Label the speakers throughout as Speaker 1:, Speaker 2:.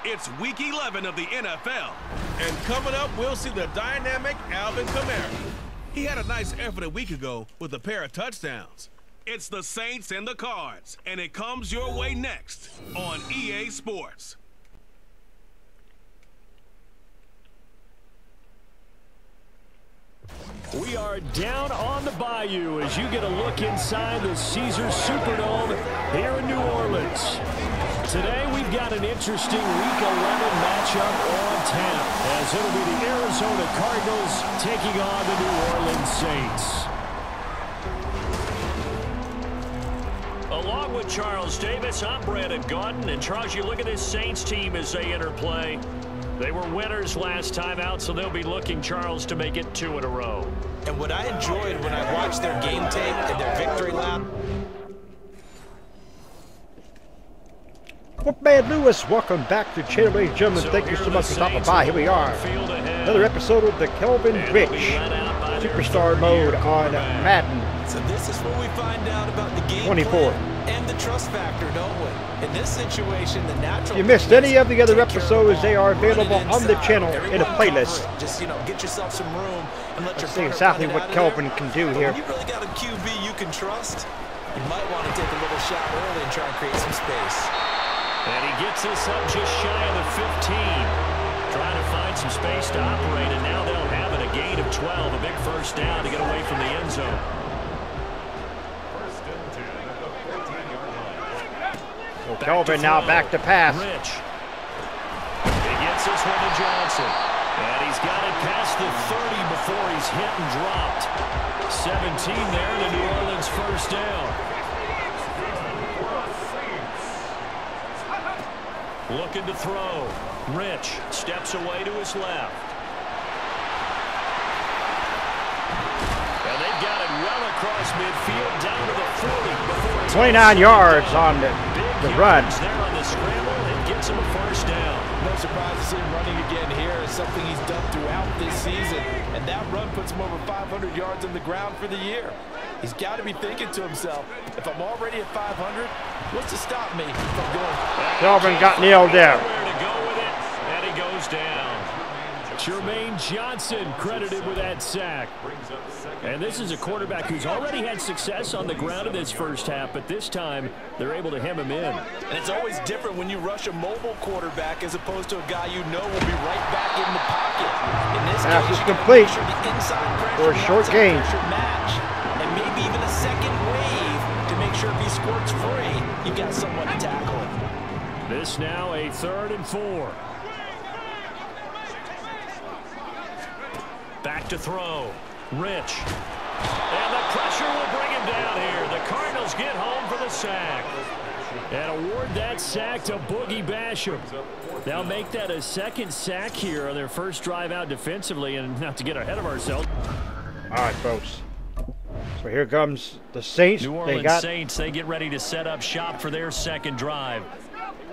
Speaker 1: It's Week 11 of the NFL.
Speaker 2: And coming up, we'll see the dynamic Alvin Kamara.
Speaker 1: He had a nice effort a week ago with a pair of touchdowns. It's the Saints and the Cards, and it comes your way next on EA Sports.
Speaker 3: We are down on the bayou as you get a look inside the Caesars Superdome here in New Orleans. Today we've got an interesting Week 11 matchup on tap as it'll be the Arizona Cardinals taking on the New Orleans Saints. Along with Charles Davis, I'm Brandon Gaudin. And Charles, you look at this Saints team as they enter play. They were winners last time out, so they'll be looking, Charles, to make it 2 in a row.
Speaker 4: And what I enjoyed when I watched their game tape and their victory lap.
Speaker 5: Footman Lewis, welcome back to the channel, ladies and gentlemen. Thank you so much for stopping by. Here we are. Another episode of the Kelvin Rich Superstar mode on Madden.
Speaker 4: So this is where we find out about the game
Speaker 5: 24.
Speaker 4: And the trust factor, don't we? In this situation, the natural.
Speaker 5: If you missed any of the other episodes, they are available on the channel in a playlist.
Speaker 4: Just, get yourself some room and let
Speaker 5: Let's see exactly what Kelvin can do here.
Speaker 4: When you really got a QB you can trust, you might want to take a little shot early and try and create some space.
Speaker 3: And he gets us up just shy of the 15. Trying to find some space to operate, and now they'll have it. A gain of 12, a big first down to get away from the end zone.
Speaker 5: So Kelvin now back to pass.
Speaker 3: Rich. He gets this one to Johnson. And he's got it past the 30 before he's hit and dropped. 17 there, the New Orleans first down. Looking to throw. Rich steps away to his left. And they've got it well across midfield down to the 40.
Speaker 5: 29 yards on the run.
Speaker 3: There on the scramble, it gets him a first down.
Speaker 4: No surprise to see him running again here. It's something he's done throughout this season. And that run puts him over 500 yards on the ground for the year. He's got to be thinking to himself, if I'm already at 500, what's to stop me from going?
Speaker 5: Kelvin got nailed there.
Speaker 3: Where to go with it, and he goes down. Jermaine Johnson credited with that sack. And this is a quarterback who's already had success on the ground in this first half, but this time they're able to hem him in.
Speaker 4: And it's always different when you rush a mobile quarterback as opposed to a guy you know will be right back in the pocket. In this
Speaker 5: Pass
Speaker 4: case,
Speaker 5: is complete
Speaker 4: the inside
Speaker 5: for a short gain.
Speaker 4: Match, and maybe even a second wave to make sure if he squirts free, you got someone to tackle him.
Speaker 3: This now a 3rd and 4. Back to throw. Rich. And the pressure will bring him down here. The Cardinals get home for the sack. And award that sack to Boogie Basham. They'll make that a 2nd sack here on their first drive out defensively, and not to get ahead of ourselves.
Speaker 5: All right, folks. So here comes the Saints.
Speaker 3: New Orleans Saints, they get ready to set up shop for their 2nd drive.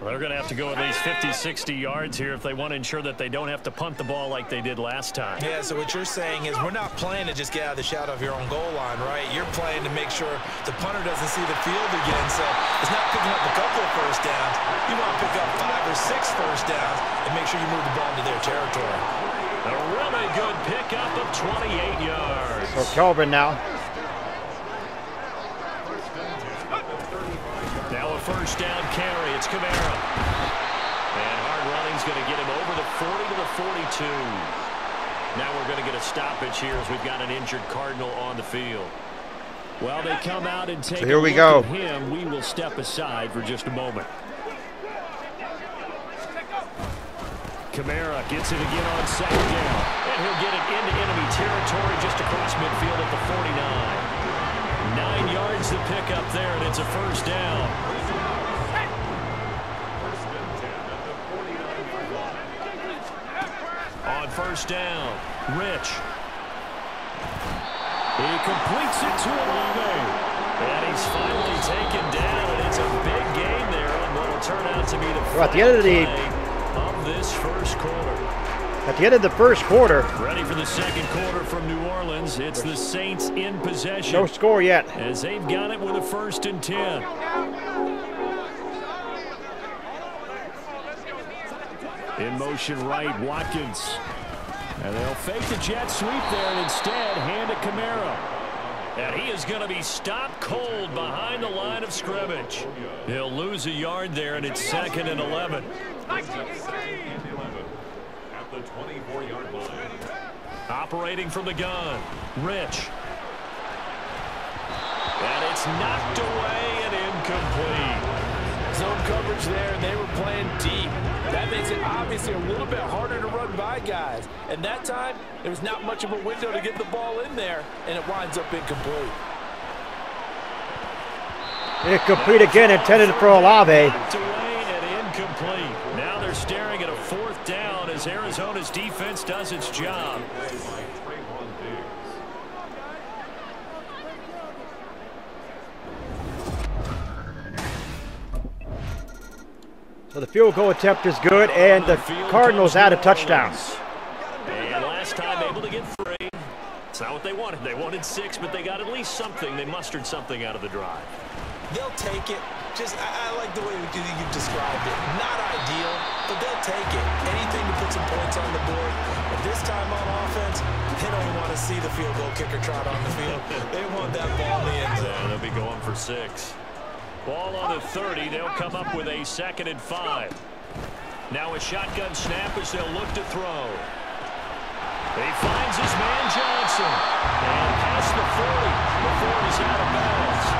Speaker 3: Well, they're going to have to go at least 50, 60 yards here if they want to ensure that they don't have to punt the ball like they did last time.
Speaker 4: Yeah, so what you're saying is we're not playing to just get out of the shadow of your own goal line, right? You're playing to make sure the punter doesn't see the field again. So it's not picking up a couple of first downs. You want to pick up 5 or 6 first downs and make sure you move the ball into their territory.
Speaker 3: A really good pickup of 28 yards.
Speaker 5: So Kelvin now.
Speaker 3: Now a first down carry. It's Kamara. And hard running's going to get him over the 40 to the 42. Now we're going to get a stoppage here as we've got an injured Cardinal on the field. Well, they come out and take
Speaker 5: here
Speaker 3: a
Speaker 5: we
Speaker 3: look
Speaker 5: go.
Speaker 3: at him. We will step aside for just a moment. Kamara gets it again on 2nd down. And he'll get it into enemy territory just across midfield at the 49. 9 yards to pick up there, and it's a first down. On first down, Rich. He completes it to Olave. And he's finally taken down, and it's a big gain there on what will turn out to be the
Speaker 5: At the end of
Speaker 3: this first quarter.
Speaker 5: At the end of the first quarter.
Speaker 3: Ready for the 2nd quarter from New Orleans. It's the Saints in possession.
Speaker 5: No score yet.
Speaker 3: As they've got it with a 1st and 10. In motion right, Watkins. And they'll fake the jet sweep there and instead hand it Kamara. And he is going to be stopped cold behind the line of scrimmage. He'll lose a yard there, and it's 2nd and 11.
Speaker 6: At the 24-yard line.
Speaker 3: Operating from the gun, Rich. And it's knocked away and incomplete.
Speaker 4: Zone coverage there, and they were playing deep. That makes it obviously a little bit harder to run by guys. And that time, there was not much of a window to get the ball in there, and it winds up incomplete.
Speaker 5: Incomplete again, intended for Olave.
Speaker 3: Knocked away and incomplete. Now they're staring at a 4th down as Arizona's defense does its job.
Speaker 5: So the field goal attempt is good, and the Cardinals add a touchdown.
Speaker 3: And last time able to get 3. It's not what they wanted. They wanted 6, but they got at least something. They mustered something out of the drive.
Speaker 4: They'll take it. I like the way you described it. Not ideal, but they'll take it. Anything to put some points on the board. But this time on offense, they don't want to see the field goal kicker trot on the field. They want that ball in the end zone.
Speaker 3: Yeah, they'll be going for 6. Ball on the 30. They'll come up with a 2nd and 5. Now a shotgun snap as they'll look to throw. He finds his man Johnson. And past the 40 before he's out of bounds.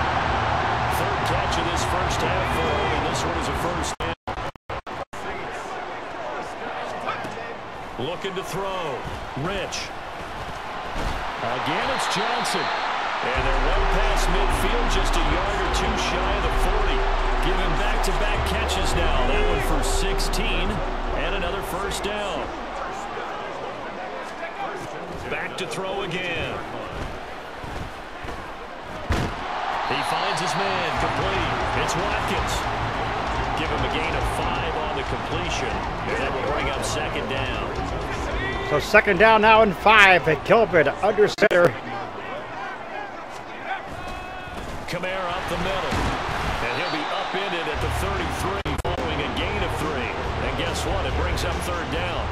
Speaker 3: 3rd catch of this first half for him, and this one is a 1st down. Looking to throw. Rich. Again, it's Johnson. And they're well past midfield, just a yard or 2 shy of the 40. Giving back-to-back catches now. That one for 16 and another 1st down. Back to throw again. He finds his man, complete. It's Watkins. Give him a gain of 5 on the completion. And that will bring up 2nd down.
Speaker 5: So 2nd down now and 5 at Kelvin under center.
Speaker 3: Kamara up the middle. And he'll be upended at the 33 following a gain of 3. And guess what? It brings up 3rd down.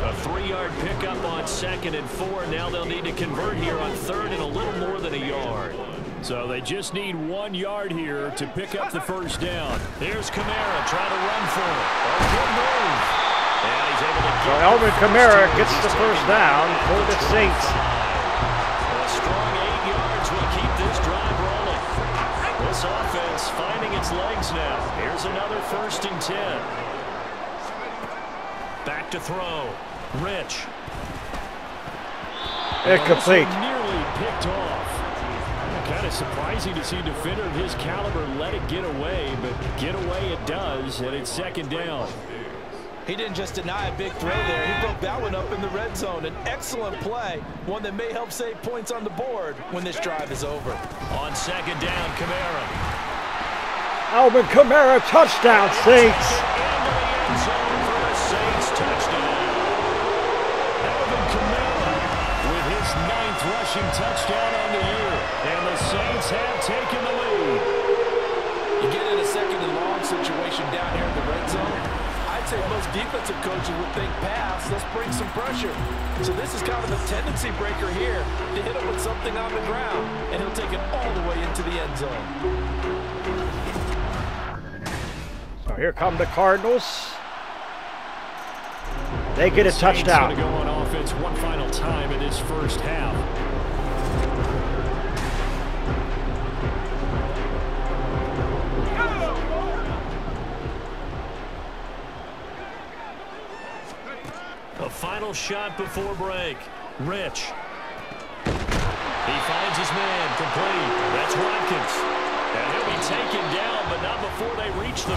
Speaker 3: A 3-yard pickup on 2nd and 4. Now they'll need to convert here on 3rd and a little more than a yard. So they just need 1 yard here to pick up the 1st down. Here's Kamara trying to run for it. A good move. And he's able to
Speaker 5: So Alvin Kamara gets the 1st down for the Saints.
Speaker 3: A strong 8 yards will keep this drive rolling. This offense finding its legs now. Here's another 1st and 10. Back to throw. Rich.
Speaker 5: Incomplete.
Speaker 3: Nearly picked off. Kind of surprising to see a defender of his caliber let it get away, but get away it does, and it's 2nd down.
Speaker 4: He didn't just deny a big throw there. He broke that one up in the red zone. An excellent play, one that may help save points on the board when this drive is over.
Speaker 3: On 2nd down, Kamara.
Speaker 5: Alvin Kamara, touchdown, Saints.
Speaker 3: Into the end zone for a Saints touchdown. Alvin Kamara with his 9th rushing touchdown on the year. And the Saints have taken the lead.
Speaker 4: You get in a 2nd and long situation down here in the red zone. I'd say most defensive coaches would think pass, let's bring some pressure. So this is kind of a tendency breaker here to hit him with something on the ground, and he'll take it all the way into the end zone.
Speaker 5: So here come the Cardinals. They get a touchdown.
Speaker 3: Going to go on offense one final time in this first half. A final shot before break. Rich. He finds his man, complete. That's Watkins. And he'll be taken down, but not before they reach the...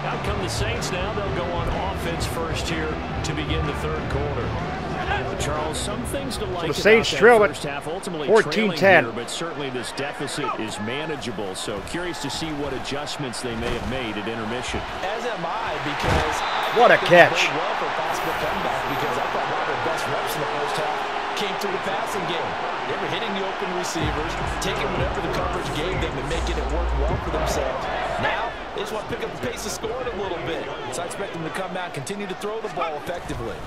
Speaker 3: Out come the Saints now. They'll go on offense first here to begin the 3rd quarter. Charles, some things to like
Speaker 5: the Saints trail at 14-10.
Speaker 3: But certainly this deficit is manageable. So curious to see what adjustments they may have made at intermission.
Speaker 4: As am I, because
Speaker 5: what a catch!
Speaker 4: Well for a possible comeback, because I thought one of their best reps in the first half came through the passing game. They were hitting the open receivers, taking whatever the coverage gave them and making it work well for themselves. Now They just want to pick up the pace of scoring a little bit. So I expect them to come out and continue to throw the ball effectively.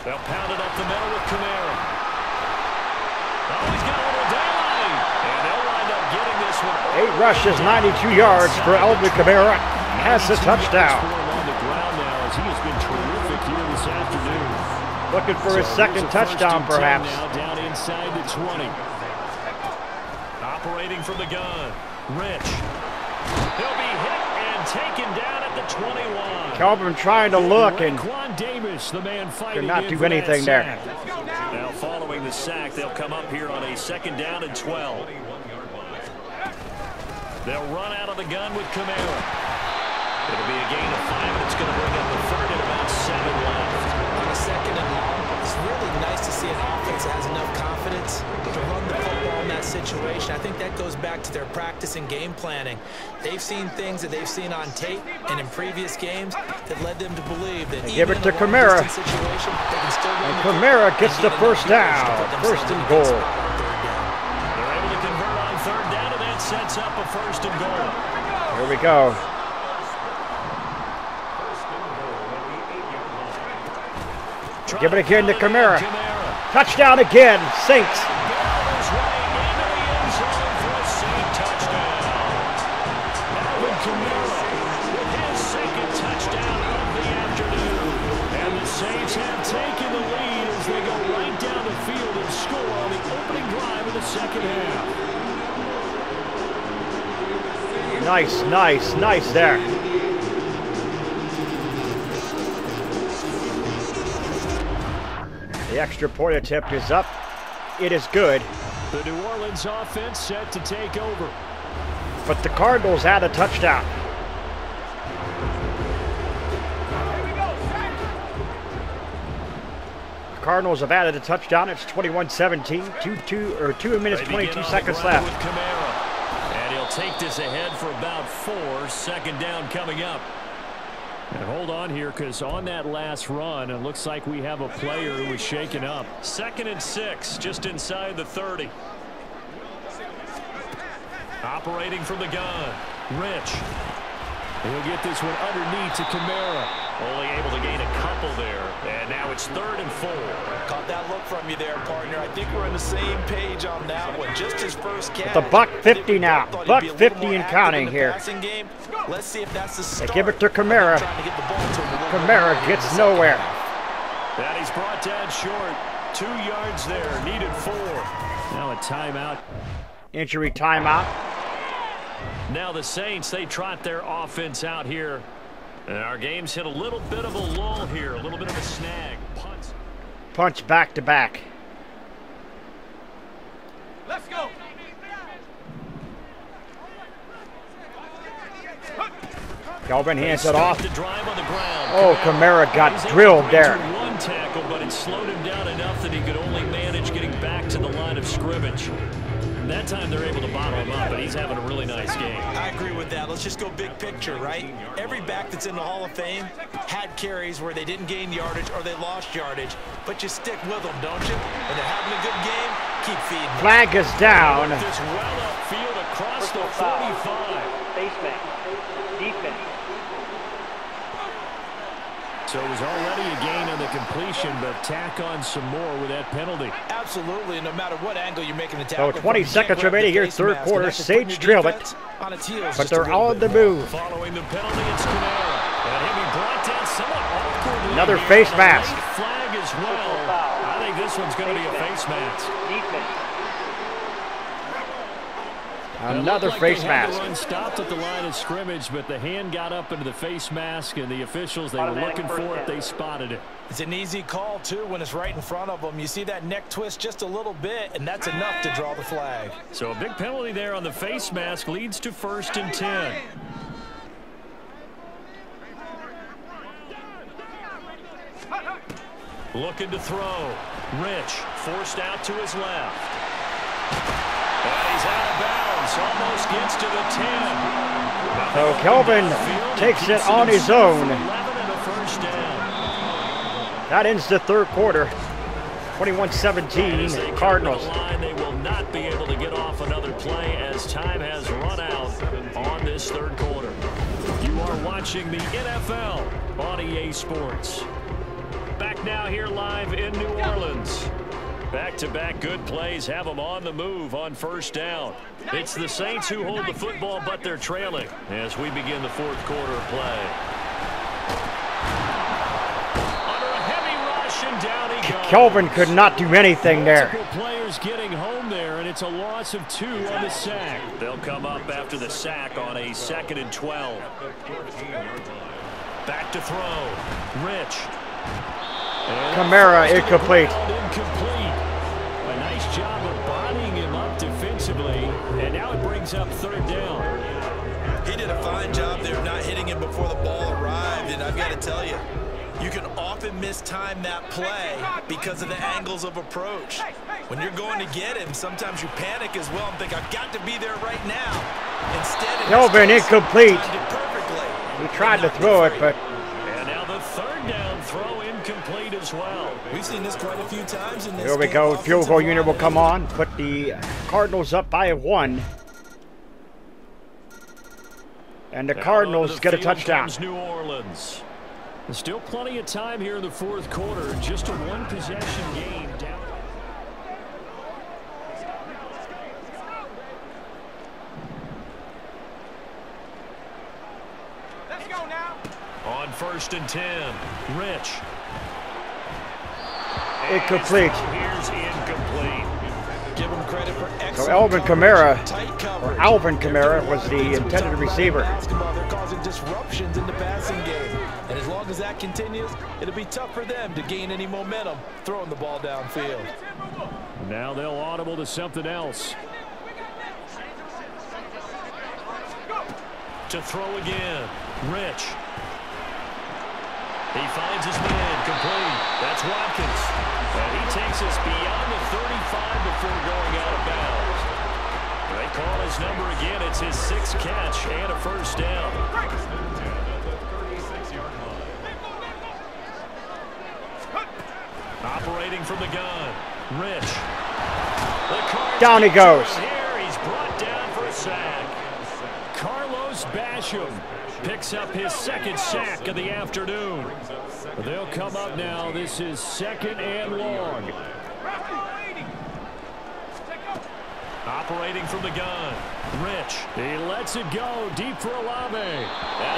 Speaker 3: They'll pound it up the middle with Kamara. Oh, he's got a little daylight. And they'll wind up getting this one.
Speaker 5: 8 rushes, 92 yards for Alvin Kamara. Has the touchdown.
Speaker 3: On the ground now as he has been terrific here this afternoon.
Speaker 5: Looking for his second touchdown, perhaps.
Speaker 3: Now down inside the 20. Operating from the gun. Rich. He'll be hit and taken down at the 21.
Speaker 5: Kelvin trying to look and
Speaker 3: Davis, the man
Speaker 5: could not do anything there.
Speaker 3: Now following the sack, they'll come up here on a 2nd down and 12. They'll run out of the gun with Kamara. It'll be a gain of 5, and it's going to bring up the 3rd and about 7 left.
Speaker 4: On a 2nd and long, it's really nice to see an offense that has enough confidence to run the football in that situation. I think that goes back to their practice and game planning. They've seen things that they've seen on tape and in previous games that led them to believe that
Speaker 5: give it to Kamara. And Kamara gets the first down. 1st and goal.
Speaker 3: They're able to convert on 3rd down, and that sets up a 1st and goal.
Speaker 5: Here we go. Give it again to Kamara. Touchdown again, Saints.
Speaker 3: And the Saints have taken the lead as they go right down the field and score on the opening drive of the 2nd half.
Speaker 5: Nice there. The extra point attempt is up. It is good.
Speaker 3: The New Orleans offense set to take over.
Speaker 5: But the Cardinals had a touchdown. The Cardinals have added a touchdown. It's 21-17. 2 minutes, 22 seconds left.
Speaker 3: And he'll take this ahead for about 4. 2nd down coming up. And hold on here, because on that last run, it looks like we have a player who was shaken up. 2nd and 6, just inside the 30. Operating from the gun. Rich. He'll get this one underneath to Kamara. Only able to gain a couple there. And now it's 3rd and 4.
Speaker 4: Caught that look from you there, partner. I think we're on the same page on that one. Just his first catch.
Speaker 5: The $150 now. $150 and counting here.
Speaker 4: Let's see if that's the start.
Speaker 5: They give it to Kamara. Kamara gets nowhere.
Speaker 3: And he's brought down short. 2 yards there. Needed 4. Now a timeout.
Speaker 5: Injury timeout.
Speaker 3: Now the Saints, they trot their offense out here. And our game's hit a little bit of a lull here. A little bit of a snag.
Speaker 5: Punch back to back.
Speaker 1: Let's go.
Speaker 5: Kelvin hands it off.
Speaker 3: Oh,
Speaker 5: Kamara got drilled there.
Speaker 3: One tackle, but it slowed him down enough that he could only manage getting back to the line of scrimmage. That time they're able to bottle him up, but he's having a really nice game.
Speaker 4: I agree with that. Let's just go big picture, right? Every back that's in the Hall of Fame had carries where they didn't gain yardage or they lost yardage, but you stick with them, don't you? When they're having a good game, keep feeding them.
Speaker 5: Flag is down.
Speaker 3: This well upfield across the 45.
Speaker 7: Baseman. Defense.
Speaker 3: So it was already a gain on the completion, but tack on some more with that penalty.
Speaker 4: Absolutely, no matter what angle you're making the tackle.
Speaker 5: So 20 seconds remaining here, 3rd quarter. Saints trail it, but they're on the move.
Speaker 3: Following the penalty, it's Kamara. And he'll be brought down somewhat awkwardly.
Speaker 5: Another face mask.
Speaker 3: Flag as well. I think this one's going to be a face mask.
Speaker 7: Defense.
Speaker 5: Another face mask.
Speaker 3: The run stopped at the line of scrimmage, but the hand got up into the face mask, and the officials, they were looking for it. They spotted it.
Speaker 4: It's an easy call, too, when it's right in front of them. You see that neck twist just a little bit, and that's enough to draw the flag.
Speaker 3: So a big penalty there on the face mask leads to 1st and 10. Looking to throw. Rich forced out to his left. And he's out of bounds. Almost gets to the 10.
Speaker 5: So Kelvin takes it on his own. That ends the 3rd quarter. 21-17 Cardinals.
Speaker 3: They will not be able to get off another play as time has run out on this 3rd quarter. watching the NFL on EA Sports. Back now here live in New Orleans. Back-to-back good plays have them on the move on first down. It's the Saints who hold the football, but they're trailing as we begin the fourth quarter of play. Under a heavy rush, and down he goes.
Speaker 5: Kelvin could not do anything there.
Speaker 3: Multiple players getting home there, and it's a loss of 2 on the sack. They'll come up after the sack on a 2nd and 12. Back to throw. Rich.
Speaker 5: Kamara incomplete.
Speaker 3: Incomplete. A nice job of bodying him up defensively, and now it brings up 3rd down.
Speaker 4: He did a fine job there of not hitting him before the ball arrived, and I've got to tell you, you can often mistime that play because of the angles of approach. When you're going to get him, sometimes you panic as well and think, I've got to be there right now. Instead,
Speaker 5: Kelvin incomplete.
Speaker 4: Perfectly.
Speaker 5: He tried to throw it, but...
Speaker 3: And now the 3rd down throw incomplete as well.
Speaker 4: We've seen this quite a few times in this
Speaker 5: Here we
Speaker 4: game.
Speaker 5: go. Field goal unit will come on. Put the Cardinals up by 1. And the Cardinals get a touchdown.
Speaker 3: New Orleans. There's still plenty of time here in the fourth quarter. Just a one-possession game down.
Speaker 2: Let's go now.
Speaker 3: On 1st and 10, Rich.
Speaker 5: Incomplete.
Speaker 3: Here's incomplete.
Speaker 4: Give him credit for excellent
Speaker 5: So Alvin
Speaker 4: coverage,
Speaker 5: Kamara,
Speaker 4: tight
Speaker 5: or
Speaker 4: coverage.
Speaker 5: Alvin Kamara, was the intended receiver.
Speaker 4: Basketball, they're causing disruptions in the passing game. And as long as that continues, it'll be tough for them to gain any momentum throwing the ball downfield.
Speaker 3: Now they'll audible to something else. To throw again, Rich. He finds his man, complete. That's Watkins. And he takes us beyond the 35 before going out of bounds. They call his number again. It's his 6th catch and a 1st down. Operating from the gun, Rich.
Speaker 5: Down he goes.
Speaker 3: Here, he's brought down for a sack. Carlos Basham picks up his 2nd sack of the afternoon. They'll come up now. This is 2nd and long. Operating from the gun, Rich. He lets it go deep for Olave.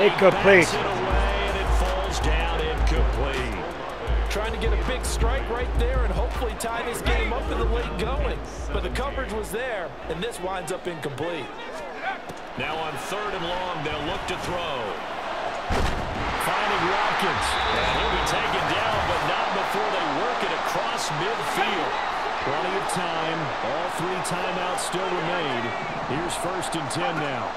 Speaker 5: Incomplete.
Speaker 3: Backs it away, and it falls down incomplete.
Speaker 4: Trying to get a big strike right there and hopefully tie this game up in the late going. But the coverage was there, and this winds up incomplete.
Speaker 3: Now on 3rd and long, they'll look to throw. Finding Watkins. And he'll be taken down, but not before they work it across midfield. Plenty of time. All 3 timeouts still remain. Here's 1st and 10 now.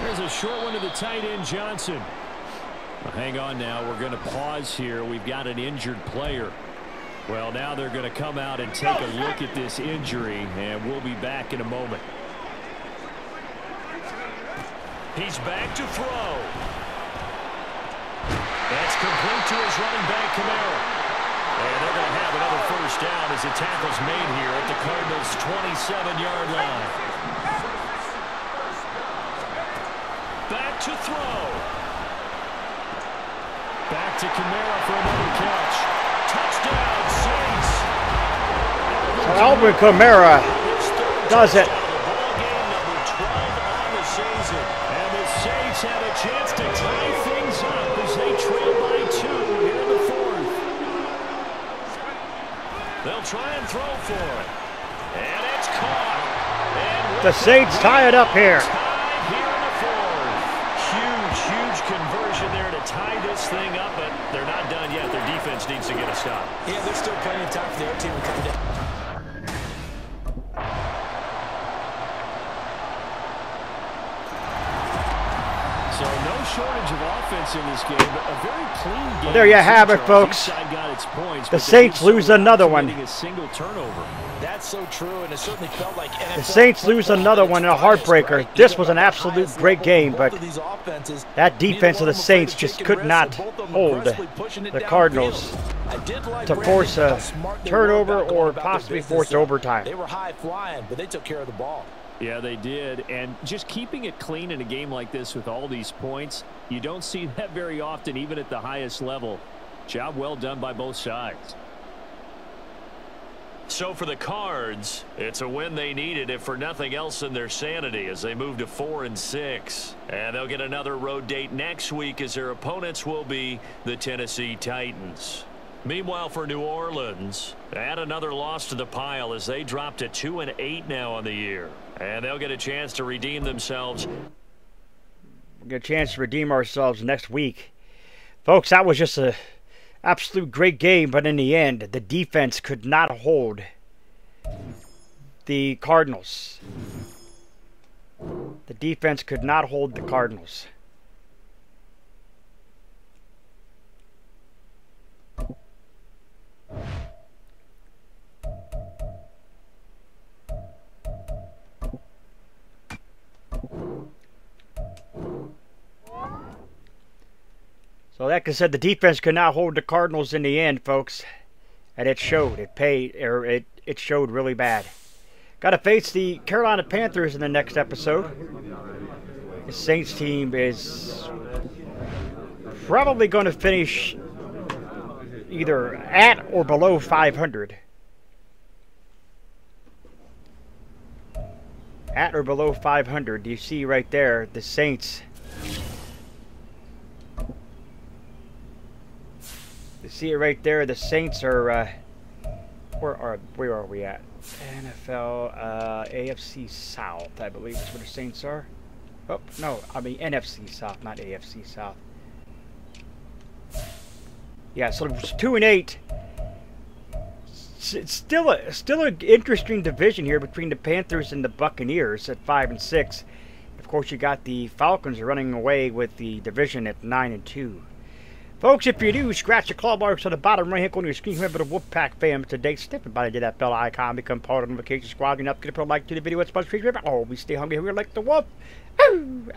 Speaker 3: There's a short one to the tight end, Johnson. Hang on now. We're going to pause here. We've got an injured player. Well, now they're going to come out and take a look at this injury, and we'll be back in a moment. He's back to throw. That's complete to his running back, Kamara. And they're going to have another 1st down as the tackle's made here at the Cardinals' 27-yard line. Back to throw. Back to Kamara for another catch. Touchdown, Saints.
Speaker 5: So Alvin Kamara does it.
Speaker 3: Ball game number 12 on the season. And the Saints have a chance to tie things up as they trail by 2 here in the 4th. They'll try and throw for it. And it's caught. And
Speaker 5: The Saints tie it up here.
Speaker 3: tied here in the 4th. Huge conversion there to tie this thing up, but they're not done yet. Their defense needs to get a stop.
Speaker 4: Yeah, there's still plenty of time for the other team to come down.
Speaker 3: So no shortage of offense in this game, but a very clean game.
Speaker 5: Well, there you have it, folks.
Speaker 3: Each side got its points,
Speaker 5: The
Speaker 3: but
Speaker 5: Saints
Speaker 3: they
Speaker 5: lose another one.
Speaker 3: committing a single turnover.
Speaker 4: That's so true, and it certainly felt like NFL
Speaker 5: The Saints lose another one in a heartbreaker.
Speaker 4: right?
Speaker 5: This was an absolute great game, but
Speaker 4: Both of these offenses,
Speaker 5: that defense of the
Speaker 4: neither one
Speaker 5: Saints
Speaker 4: was
Speaker 5: just
Speaker 4: taking
Speaker 5: could
Speaker 4: risks,
Speaker 5: not
Speaker 4: and both of them
Speaker 5: hold
Speaker 4: aggressively pushing it
Speaker 5: the
Speaker 4: downfield.
Speaker 5: Cardinals
Speaker 4: I did like
Speaker 5: to
Speaker 4: Brandon,
Speaker 5: force
Speaker 4: how
Speaker 5: a
Speaker 4: smart they were
Speaker 5: turnover
Speaker 4: about going
Speaker 5: or
Speaker 4: about their
Speaker 5: possibly
Speaker 4: business.
Speaker 5: force overtime.
Speaker 4: They were high flying, but they took care of the ball.
Speaker 3: Yeah, they did. And just keeping it clean in a game like this with all these points, you don't see that very often, even at the highest level. Job well done by both sides. So for the Cards, it's a win they needed, if for nothing else in their sanity, as they move to 4-6. And they'll get another road date next week, as their opponents will be the Tennessee Titans. Meanwhile, for New Orleans, add another loss to the pile as they drop to 2-8 now on the year. And they'll get a chance to redeem themselves.
Speaker 5: We'll get a chance to redeem ourselves next week. Folks, that was just an absolute great game, but in the end, the defense could not hold the Cardinals. The defense could not hold the Cardinals. So like I said, the defense could not hold the Cardinals in the end, folks. And it showed. It showed really bad. Got to face the Carolina Panthers in the next episode. The Saints team is probably going to finish either at or below 500. At or below 500. You see right there, the Saints. You see it right there. The Saints are. Where are we at? NFL, AFC South, I believe is where the Saints are. Oh no, I mean NFC South, not AFC South. Yeah, so it's 2-8. It's still an interesting division here between the Panthers and the Buccaneers at 5-6. Of course, you got the Falcons running away with the division at 9-2. Folks, if you do, scratch the claw marks on the bottom right hand corner of your screen. Remember the Wolfpack fam today. Step by to that bell icon, become part of the notification squad. And up, get a like to the video. It's much appreciated. Oh, we stay hungry here like the wolf. Ooh,